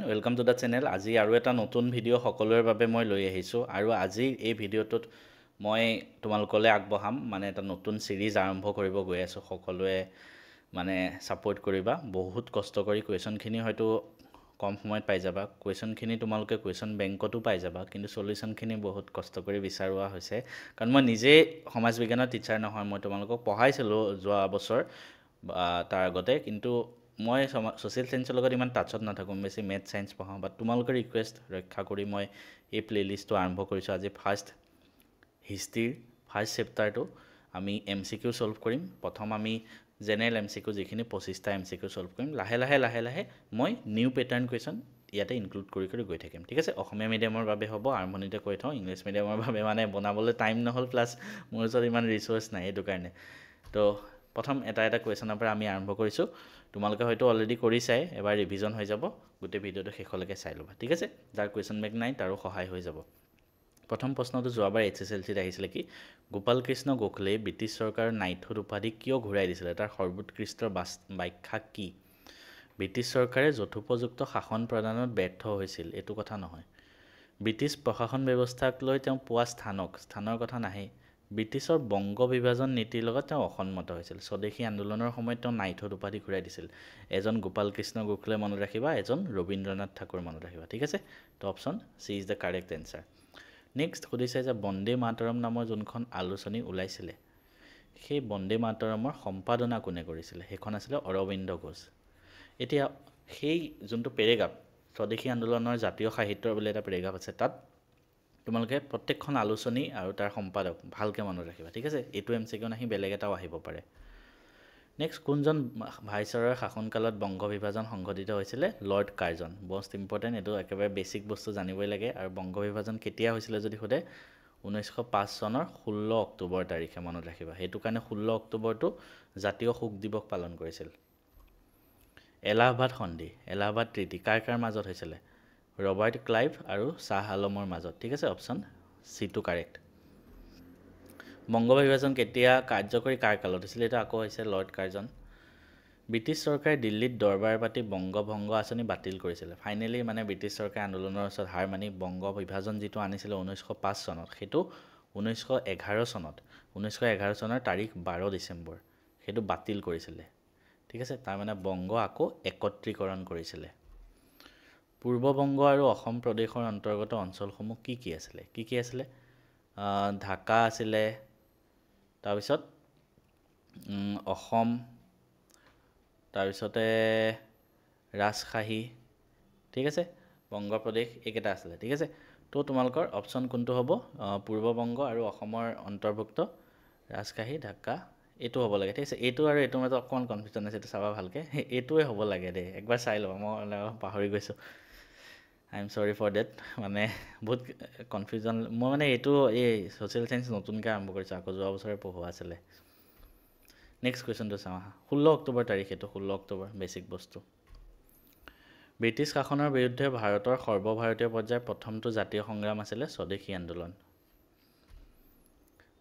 Welcome to the channel. আজি আৰু এটা নতুন ভিডিঅ' সকলোৰে বাবে মই লৈ আহিছোঁ আৰু আজি এই ভিডিঅ'টোত মই তোমালোকলৈ আগবঢ়াম মানে এটা নতুন ছিৰিজ আৰম্ভ কৰিব গৈ আছোঁ। সকলোৱে মানে ছাপোৰ্ট কৰিবা। বহুত কষ্ট কৰি কুৱেশ্যনখিনি হয়তো কম সময়ত পাই যাবা। কুৱেশ্যনখিনি তোমালোকে কুৱেশ্যন বেংকতো পাই যাবা, কিন্তু চলিউশ্যনখিনি বহুত কষ্ট কৰি বিচাৰোৱা হৈছে। কাৰণ মই নিজেই সমাজ বিজ্ঞানৰ টিচাৰ নহয়, মই তোমালোকক পঢ়াইছিলোঁ যোৱা বছৰ বা তাৰ আগতে, কিন্তু মই ছ'চিয়েল চায়েন্সৰ লগত ইমান টাচত নাথাকোঁ, বেছি মেথছ চায়েন্স পঢ়াওঁ। বাট তোমালোকৰ ৰিকুৱেষ্ট ৰক্ষা কৰি মই এই প্লে'লিষ্টটো আৰম্ভ কৰিছোঁ। আজি ফাৰ্ষ্ট হিষ্ট্ৰীৰ ফাৰ্ষ্ট চেপ্টাৰটো আমি MCQ ছল্ভ কৰিম। প্ৰথম আমি জেনেৰেল MCQ যিখিনি 25টা MCQ ছল্ভ কৰিম। লাহে লাহে মই নিউ পেটাৰ্ণ কুৱেশ্যন ইয়াতে ইনক্লুড কৰি গৈ থাকিম, ঠিক আছে। অসমীয়া মিডিয়ামৰ বাবে হ'ব, আৰম্ভণিতে কৈ থওঁ। ইংলিছ মিডিয়ামৰ বাবে মানে বনাবলৈ টাইম নহ'ল, প্লাছ মোৰ ওচৰত ইমান ৰিচোৰ্চ নাই, সেইটো কাৰণে। তো প্ৰথম এটা কুৱেশ্যনৰ পৰা আমি আৰম্ভ কৰিছোঁ। তোমালোকে হয়তো অলৰেডি কৰিছাই, এবাৰ ৰিভিজন হৈ যাব। গোটেই ভিডিঅ'টো শেষলৈকে চাই ল'বা, ঠিক আছে। যাৰ কুৱেশ্যন বেংক নাই তাৰো সহায় হৈ যাব। প্ৰথম প্ৰশ্নটো যোৱাবাৰ HSLCত আহিছিলে কি? গোপাল কৃষ্ণ গোখলেই ব্ৰিটিছ চৰকাৰৰ নাইটহুড উপাধি কিয় ঘূৰাই দিছিলে? তাৰ সৰ্বোৎকৃষ্ট ব্যাখ্যা কি? ব্ৰিটিছ চৰকাৰে যথোপযুক্ত শাসন প্ৰদানত ব্যৰ্থ হৈছিল, এইটো কথা নহয়। ব্ৰিটিছ প্ৰশাসন ব্যৱস্থাক লৈ তেওঁ পোৱা স্থানৰ কথা নাহে। ব্ৰিটিছৰ বংগ বিভাজন নীতিৰ লগত তেওঁ অসন্মত হৈছিল। স্বদেশী আন্দোলনৰ সময়ত তেওঁ নাইটহুড উপাধি ঘূৰাই দিছিল। এজন গোপাল কৃষ্ণ গোখলে মনত ৰাখিবা, এজন ৰবীন্দ্ৰনাথ ঠাকুৰ মনত ৰাখিবা, ঠিক আছে। তো option C is the correct answer. Next সুধিছে যে বন্দে মাতৰম নামৰ যোনখন আলোচনী ওলাইছিলে, সেই বন্দে মাতৰমৰ সম্পাদনা কোনে কৰিছিলে? সেইখন আছিলে অৰবিন্দ ঘোষ। এতিয়া সেই যোনটো পেৰেগ্ৰাফ, স্বদেশী আন্দোলনৰ জাতীয় সাহিত্যৰ বুলি এটা পেৰেগ্ৰাফ আছে, তাত তোমালোকে প্ৰত্যেকখন আলোচনী আৰু তাৰ সম্পাদক ভালকৈ মনত ৰাখিবা, ঠিক আছে। এইটো MCQ নাহি বেলেগ এটাও আহিব পাৰে। নেক্সট, কোনজন ভাইচৰয়ৰ শাসনকালত বংগ বিভাজন সংঘটিত হৈছিলে? Lord Curzon. মষ্ট ইম্পৰ্টেণ্ট, এইটো একেবাৰে বেছিক বস্তু জানিবই লাগে। আৰু বংগ বিভাজন কেতিয়া হৈছিলে যদি সোধে, 1905 চনৰ 16 অক্টোবৰ তাৰিখে মনত ৰাখিবা। সেইটো কাৰণে 16 অক্টোবৰটো জাতীয় শোক দিৱস পালন কৰিছিল। এলাহাবাদ সন্ধি, এলাহাবাদ ট্ৰিটি কাৰ মাজত হৈছিলে? ৰবাৰ্ট ক্লাইভ আৰু শ্বাহ আলমৰ মাজত, ঠিক আছে। Option চিটো correct. বংগ বিভাজন কেতিয়া কাৰ্যকৰী কাৰ কালত হৈছিলে? এইটো আকৌ হৈছে লৰ্ড কাৰ্জন। ব্ৰিটিছ চৰকাৰে দিল্লীত দৰবাৰ পাতি বংগ ভংগ আঁচনি বাতিল কৰিছিলে। ফাইনেলি মানে ব্ৰিটিছ চৰকাৰে আন্দোলনৰ ওচৰত হাৰ মানি বংগ বিভাজন যিটো আনিছিলে 1905 চনত, সেইটো 1911 চনত 1911 চনৰ তাৰিখ 12 ডিচেম্বৰ সেইটো বাতিল কৰিছিলে, ঠিক আছে। তাৰমানে বংগ আকৌ একত্ৰীকৰণ কৰিছিলে। পূৰ্ব বংগ আৰু অসম প্ৰদেশৰ অন্তৰ্গত অঞ্চলসমূহ কি আছিলে? কি আছিলে? ঢাকা আছিলে, তাৰপিছত অসম, তাৰপিছতে ৰাজশ্বাহী, ঠিক আছে। বংগ প্ৰদেশ এইকেইটা আছিলে, ঠিক আছে। তো তোমালোকৰ অপশ্যন কোনটো হ'ব? পূৰ্ব বংগ আৰু অসমৰ অন্তৰ্ভুক্ত ৰাজশ্বাহী, ঢাকা, এইটো হ'ব লাগে, ঠিক আছে। এইটো আৰু এইটোৰ মাজত অকণমান কনফিউজন আছে, এইটো চাবা ভালকৈ। এইটোৱে হ'ব লাগে দেই, একবাৰ চাই ল'বা। মই পাহৰি গৈছোঁ, I am sorry for date. মানে বহুত কনফিউজন। মই মানে এইটো এই ছ'চিয়েল চায়েন্স নতুনকৈ আৰম্ভ কৰিছোঁ, আকৌ যোৱা বছৰে পঢ়োৱা আছিলে। নেক্সট কুৱেশ্যনটো চাওঁ আহা। 16 অক্টোবৰ তাৰিখ, এইটো 16 অক্টোবৰ, বেছিক বস্তু। ব্ৰিটিছ শাসনৰ বিৰুদ্ধে ভাৰতৰ সৰ্বভাৰতীয় পৰ্যায়ৰ প্ৰথমটো জাতীয় সংগ্ৰাম আছিলে স্বদেশী আন্দোলন।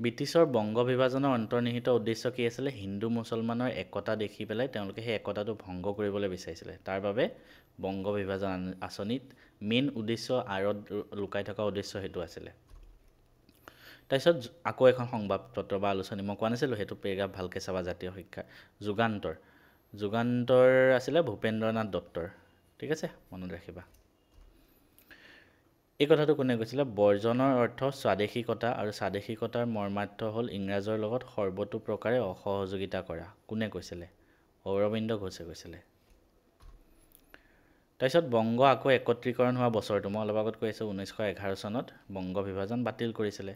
ব্ৰিটিছৰ বংগ বিভাজনৰ অন্তৰ্নিহিত উদ্দেশ্য কি আছিলে? হিন্দু মুছলমানৰ একতা দেখি পেলাই তেওঁলোকে সেই একতাটো ভংগ কৰিবলৈ বিচাৰিছিলে। তাৰ বাবে বংগ বিভাজন আঁচনিত মেইন উদ্দেশ্য, আঁৰত লুকাই থকা উদ্দেশ্য সেইটো আছিলে। তাৰপিছত আকৌ এখন সংবাদপত্ৰ বা আলোচনী, মই কোৱা নাছিলোঁ সেইটো পেৰেগ্ৰাফ ভালকৈ চাবা, জাতীয় শিক্ষা। যুগান্তৰ আছিলে ভূপেন্দ্ৰনাথ দত্তৰ, ঠিক আছে, মনত ৰাখিবা। এই কথাটো কোনে কৈছিলে? বৰ্জনৰ অৰ্থ স্বাদেশিকতা আৰু স্বাদেশিকতাৰ মৰ্মাৰ্থ হ'ল ইংৰাজৰ লগত সৰ্বতো প্ৰকাৰে অসহযোগিতা কৰা। কোনে কৈছিলে? অৰবিন্দ ঘোষে কৈছিলে। তাৰপিছত বংগ আকৌ একত্ৰীকৰণ হোৱা বছৰটো, মই অলপ আগত কৈ আছোঁ 1911 চনত বংগ বিভাজন বাতিল কৰিছিলে।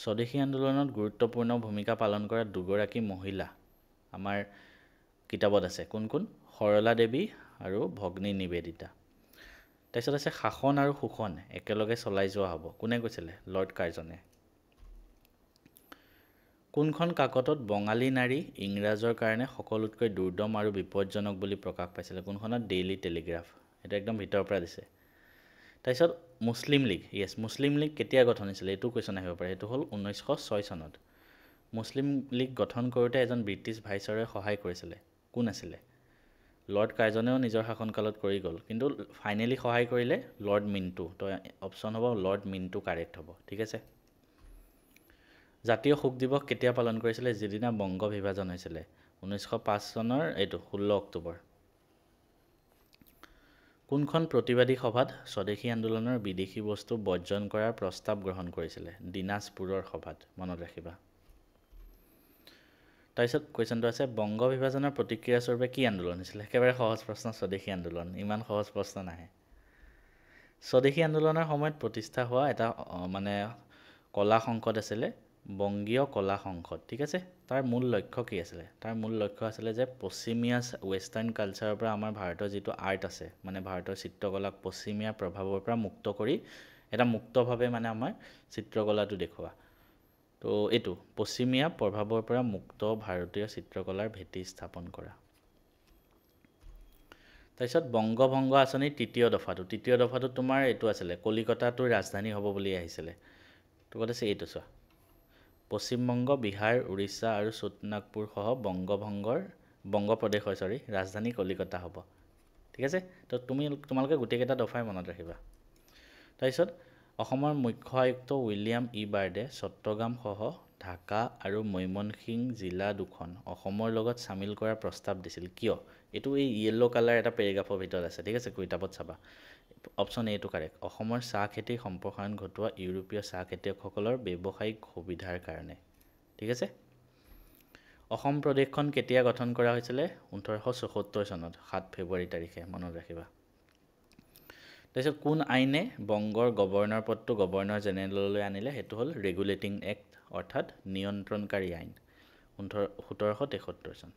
স্বদেশী আন্দোলনত গুৰুত্বপূৰ্ণ ভূমিকা পালন কৰা দুগৰাকী মহিলা আমাৰ কিতাপত আছে। কোন? সৰলা দেৱী আৰু ভগ্নী নিবেদিতা। তাৰপিছত আছে শাসন আৰু শোষণ একেলগে চলাই যোৱা হ'ব। কোনে কৈছিলে? লৰ্ড কাৰ্জনে। কোনখন কাকতত বঙালী নাৰী ইংৰাজৰ কাৰণে সকলোতকৈ দুৰ্দম আৰু বিপদজনক বুলি প্ৰকাশ পাইছিলে? কোনখনত? Daily Telegraph. সেইটো একদম ভিতৰৰ পৰা দিছে। তাৰপিছত মুছলিম লীগ, মুছলিম লীগ কেতিয়া গঠন হৈছিলে? এইটো কুৱেশ্যন আহিব পাৰে। সেইটো হ'ল 1906 চনত। মুছলিম লীগ গঠন কৰোঁতে এজন ব্ৰিটিছ ভাইচৰয়ে সহায় কৰিছিলে। কোন আছিলে? লৰ্ড কাৰ্জনেও নিজৰ শাসনকালত কৰি গ'ল, কিন্তু ফাইনেলি সহায় কৰিলে লৰ্ড মিণ্টু। তো অপশ্যন হ'ব লৰ্ড মিণ্টু কাৰেক্ট হ'ব, ঠিক আছে। জাতীয় শোক দিৱস কেতিয়া পালন কৰিছিলে? যিদিনা বংগ বিভাজন হৈছিলে, 1905 চনৰ 16 অক্টোবৰ। কোনখন প্ৰতিবাদী সভাত স্বদেশী আন্দোলনৰ বিদেশী বস্তু বৰ্জন কৰাৰ প্ৰস্তাৱ গ্ৰহণ কৰিছিলে? দিনাজপুৰৰ সভাত, মনত ৰাখিবা। তাৰপিছত কুৱেশ্যনটো আছে, বংগ বিভাজনৰ প্ৰতিক্ৰিয়াস্বৰূপে কি আন্দোলন হৈছিলে? একেবাৰে সহজ প্ৰশ্ন, স্বদেশী আন্দোলন। ইমান সহজ প্ৰশ্ন নাহে। স্বদেশী আন্দোলনৰ সময়ত প্ৰতিষ্ঠা হোৱা এটা মানে কলা সংসদ আছিলে বংগীয় কলা সংসদ, ঠিক আছে। তাৰ মূল লক্ষ্য কি আছিলে? তাৰ মূল লক্ষ্য আছিলে যে পশ্চিমীয়া ৱেষ্টাৰ্ণ কালচাৰৰ পৰা আমাৰ ভাৰতৰ যিটো আৰ্ট আছে, মানে ভাৰতৰ চিত্ৰকলাক পশ্চিমীয়া প্ৰভাৱৰ পৰা মুক্ত কৰি এটা মুক্তভাৱে মানে আমাৰ চিত্ৰকলাটো দেখুওৱা। তো এইটো পশ্চিমীয়া প্ৰভাৱৰ পৰা মুক্ত ভাৰতীয় চিত্ৰকলাৰ ভেটি স্থাপন কৰা। তাৰপিছত বংগভংগ আঁচনিৰ তৃতীয় দফাটো তোমাৰ এইটো আছিলে, কলিকতাটো ৰাজধানী হ'ব বুলি আহিছিলে। তো ক'ত আছে? এইটো চোৱা, পশ্চিমবংগ, বিহাৰ, উৰিষ্যা আৰু ছোটনাগপুৰ সহ বংগপ্ৰদেশৰ ৰাজধানী কলিকতা হ'ব, ঠিক আছে। তো তোমালোকে গোটেইকেইটা দফাই মনত ৰাখিবা। তাৰপিছত অসমৰ মুখ্য আয়ুক্ত উইলিয়াম ই বাৰ্ডে চট্টগ্ৰাম সহ ঢাকা আৰু ময়মনসিং জিলা দুখন অসমৰ লগত চামিল কৰাৰ প্ৰস্তাৱ দিছিল, কিয়? এইটো এই য়েল্ল' কালাৰ এটা পেৰেগ্ৰাফৰ ভিতৰত আছে, ঠিক আছে, কিতাপত চাবা। অপশ্যন এটো কাৰেক্ট, অসমৰ চাহ খেতিৰ সম্প্ৰসাৰণ ঘটোৱা ইউৰোপীয় চাহ খেতিয়কসকলৰ ব্যৱসায়িক সুবিধাৰ কাৰণে, ঠিক আছে। অসম প্ৰদেশখন কেতিয়া গঠন কৰা হৈছিলে? 1874 চনত 7 ফেব্ৰুৱাৰী তাৰিখে, মনত ৰাখিবা। তাৰপিছত কোন আইনে বংগৰ গভৰ্ণৰ পদটো গভৰ্ণৰ জেনেৰেললৈ আনিলে? সেইটো হ'ল ৰেগুলেটিং এক্ট, অৰ্থাৎ নিয়ন্ত্ৰণকাৰী আইন, 1773 চন,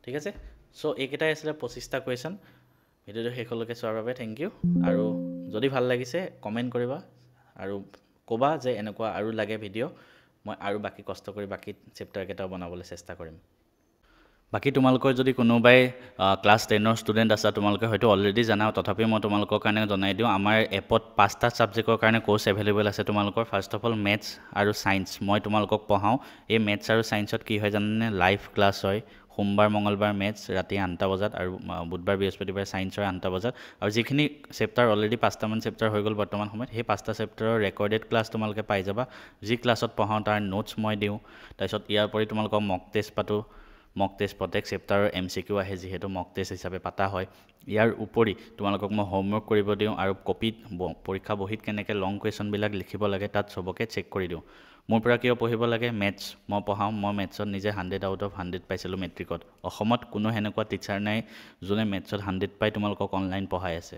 ঠিক আছে। চ' এইকেইটাই আছিলে 25টা কুৱেশ্যন। ভিডিঅ'টো শেষলৈকে চোৱাৰ বাবে থেংক ইউ। আৰু যদি ভাল লাগিছে কমেণ্ট কৰিবা আৰু ক'বা যে এনেকুৱা আৰু লাগে ভিডিঅ', মই আৰু বাকী কষ্ট কৰি বাকী চেপ্টাৰকেইটাও বনাবলৈ চেষ্টা কৰিম। বাকী তোমালোকৰ যদি কোনোবাই ক্লাছ 10ৰ ষ্টুডেণ্ট আছা, তোমালোকে হয়তো অলৰেডি জানা, তথাপিও মই তোমালোকৰ কাৰণে জনাই দিওঁ, আমাৰ এপত 5টা ছাবজেক্টৰ কাৰণে কোৰ্চ এভেইলেবল আছে তোমালোকৰ। ফাৰ্ষ্ট অফ অল মেথছ আৰু ছায়েন্স মই তোমালোকক পঢ়াওঁ। এই মেথছ আৰু ছায়েন্সত কি হয় জানানে? লাইভ ক্লাছ হয়। সোমবাৰ মঙলবাৰ মেথছ ৰাতি 8টা বজাত আৰু বুধবাৰ বৃহস্পতিবাৰে ছায়েন্সৰ 8টা বজাত। আৰু যিখিনি চেপ্টাৰ অলৰেডি 5টামান চেপ্টাৰ হৈ গ'ল বৰ্তমান সময়ত, সেই 5টা চেপ্টাৰৰ ৰেকৰ্ডেড ক্লাছ তোমালোকে পাই যাবা। যি ক্লাছত পঢ়াওঁ তাৰ নোটছ মই দিওঁ। তাৰপিছত ইয়াৰ উপৰি তোমালোকক মক টেষ্ট পাতোঁ। মক টেষ্ট প্ৰত্যেক চেপ্টাৰৰ MCQ আহে, যিহেতু মক টেষ্ট হিচাপে পাতা হয়। ইয়াৰ উপৰি তোমালোকক মই হোমৱৰ্ক কৰিব দিওঁ আৰু কপিত পৰীক্ষা বহীত কেনেকৈ লং কুৱেশ্যনবিলাক লিখিব লাগে তাত চবকে চেক কৰি দিওঁ। মোৰ পৰা কিয় পঢ়িব লাগে? মেথছ মই পঢ়াওঁ। মই মেথছত নিজে 100 আউট অফ 100 পাইছিলোঁ মেট্ৰিকত। অসমত কোনো সেনেকুৱা টিচাৰ নাই যোনে মেথছত 100 পাই তোমালোকক অনলাইন পঢ়াই আছে।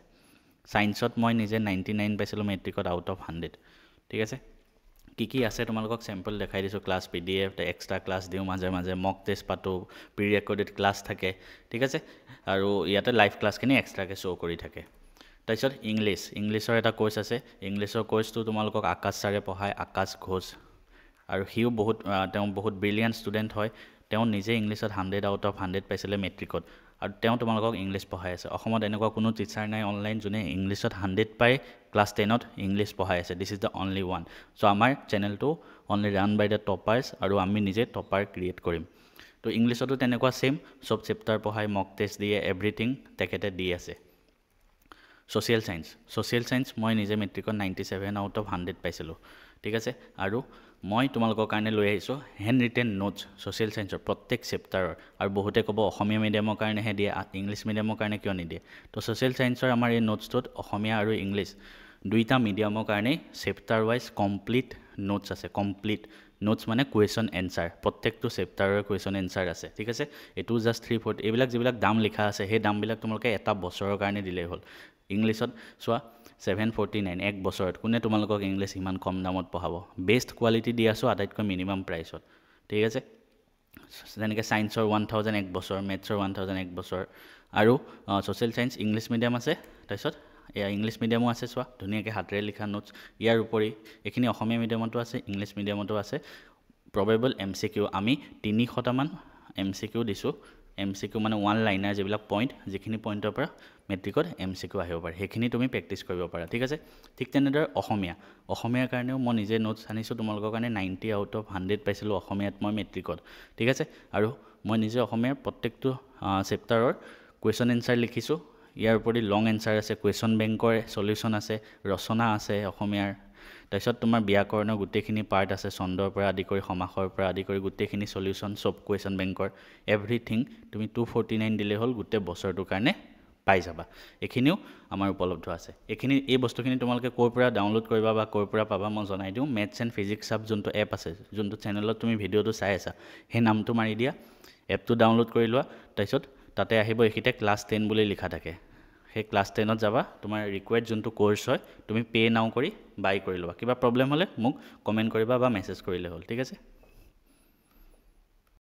ছায়েন্সত মই নিজে 99 পাইছিলোঁ মেট্ৰিকত আউট অফ 100, ঠিক আছে। কি আছে তোমালোকক চেম্পল দেখাই দিছোঁ। ক্লাছ PDF, এক্সট্ৰা ক্লাছ দিওঁ মাজে মাজে, মক টেষ্ট পাতোঁ, প্ৰি ৰেকৰ্ডেড ক্লাছ থাকে, ঠিক আছে। আৰু ইয়াতে লাইভ ক্লাছখিনি এক্সট্ৰাকৈ শ্ব' কৰি থাকে। তাৰপিছত ইংলিছৰ এটা কোৰ্চ আছে। ইংলিছৰ কোৰ্চটো তোমালোকক আকাশ ছাৰে পঢ়ায়, আকাশ ঘোষ। আৰু তেওঁ বহুত ব্ৰিলিয়াণ্ট ষ্টুডেণ্ট হয়। তেওঁ নিজে ইংলিছত 100 আউট অফ 100 পাইছিলে মেট্ৰিকত, আৰু তেওঁ তোমালোকক ইংলিছ পঢ়াই আছে। অসমত এনেকুৱা কোনো টিচাৰ নাই অনলাইন যোনে ইংলিছত 100 পাই ক্লাছ 10ত ইংলিছ পঢ়াই আছে। This is the only one. So' আমাৰ চেনেলটো only run by the toppers, আৰু আমি নিজে টপাৰ ক্ৰিয়েট কৰিম। তো ইংলিছতো তেনেকুৱা ছেইম, চব চেপ্টাৰ পঢ়াই, মক টেষ্ট দিয়ে, এভৰিথিং তেখেতে দি আছে। ছ'চিয়েল ছায়েন্স মই নিজে মেট্ৰিকত 97 আউট অফ 100 পাইছিলোঁ, ঠিক আছে। আৰু মই তোমালোকৰ কাৰণে লৈ আহিছোঁ হেণ্ড ৰিটেন নোটছ ছ'চিয়েল ছায়েন্সৰ প্ৰত্যেক চেপ্টাৰৰ। আৰু বহুতে ক'ব অসমীয়া মিডিয়ামৰ কাৰণেহে দিয়ে, ইংলিছ মিডিয়ামৰ কাৰণে কিয় নিদিয়ে? তো ছ'চিয়েল ছায়েন্সৰ আমাৰ এই নোটছটোত অসমীয়া আৰু ইংলিছ দুইটা মিডিয়ামৰ কাৰণেই চেপ্টাৰ ৱাইজ কমপ্লিট নোটছ আছে। কমপ্লিট নোটছ মানে কুৱেশ্যন এনচাৰ, প্ৰত্যেকটো চেপ্টাৰৰ কুৱেশ্যন এনচাৰ আছে, ঠিক আছে। এইটো জাষ্ট 340। এইবিলাক যিবিলাক দাম লিখা আছে সেই দামবিলাক তোমালোকে এটা বছৰৰ কাৰণে দিলেই হ'ল। ইংলিছত চোৱা 749, এক বছৰত কোনে তোমালোকক ইংলিছ ইমান কম দামত পঢ়াব? বেষ্ট কোৱালিটি দি আছোঁ আটাইতকৈ মিনিমাম প্ৰাইচত, ঠিক আছে। যেনেকৈ ছায়েন্সৰ 1000 এক বছৰ, মেথছৰ 1000 এক বছৰ। আৰু ছ'চিয়েল ছায়েন্স ইংলিছ মিডিয়াম আছে। তাৰপিছত এয়া ইংলিছ মিডিয়ামো আছে, চোৱা ধুনীয়াকৈ হাতেৰে লিখা নোটছ। ইয়াৰ উপৰি এইখিনি অসমীয়া মিডিয়ামতো আছে, ইংলিছ মিডিয়ামতো আছে। প্ৰবেবল MCQ আমি 300টামান MCQ দিছোঁ। MCQ মানে ওৱান লাইনাৰ, যিবিলাক পইণ্ট, যিখিনি পইণ্টৰ পৰা মেট্ৰিকত MCQ আহিব পাৰে, সেইখিনি তুমি প্ৰেক্টিছ কৰিব পাৰা, ঠিক আছে। ঠিক তেনেদৰে অসমীয়াৰ কাৰণেও মই নিজে নোটছ আনিছোঁ তোমালোকৰ কাৰণে। 90 আউট অফ 100 পাইছিলোঁ অসমীয়াত মই মেট্ৰিকত, ঠিক আছে। আৰু মই নিজে অসমীয়াৰ প্ৰত্যেকটো চেপ্টাৰৰ কুৱেশ্যন এনচাৰ লিখিছোঁ। ইয়াৰ উপৰি লং এনচাৰ আছে, কুৱেশ্যন বেংকৰ সলিউশ্যন আছে, ৰচনা আছে অসমীয়াৰ। তাৰপিছত তোমাৰ ব্যাকৰণৰ গোটেইখিনি পাৰ্ট আছে, ছন্দৰ পৰা আদি কৰি সমাসৰ পৰা আদি কৰি গোটেইখিনি সলিউশ্যন চব কুৱেশ্যন বেংকৰ এভৰিথিং তুমি 249 দিলেই হ'ল, গোটেই বছৰটোৰ কাৰণে পাই যাবা। এইখিনিও আমাৰ উপলব্ধ আছে। এই বস্তুখিনি তোমালোকে ক'ৰ পৰা ডাউনলোড কৰিবা বা ক'ৰ পৰা পাবা মই জনাই দিওঁ। মেথছ এণ্ড ফিজিক্স হাব যোনটো এপ আছে, যোনটো চেনেলত তুমি ভিডিঅ'টো চাই আছা, সেই নামটো মাৰি দিয়া, এপটো ডাউনলোড কৰি লোৱা। তাৰপিছত তাতে আহিব এইখিনিতে ক্লাছ 10 বুলি লিখা থাকে। সেই ক্লাছ 10ত যাবা, তোমাৰ ৰিকুৱাৰ্ড যোনটো কোৰ্চ হয় তুমি পে' নাও কৰি বাই কৰি ল'বা। কিবা প্ৰব্লেম হ'লে মোক কমেণ্ট কৰিবা বা মেছেজ কৰিলে হ'ল, ঠিক আছে।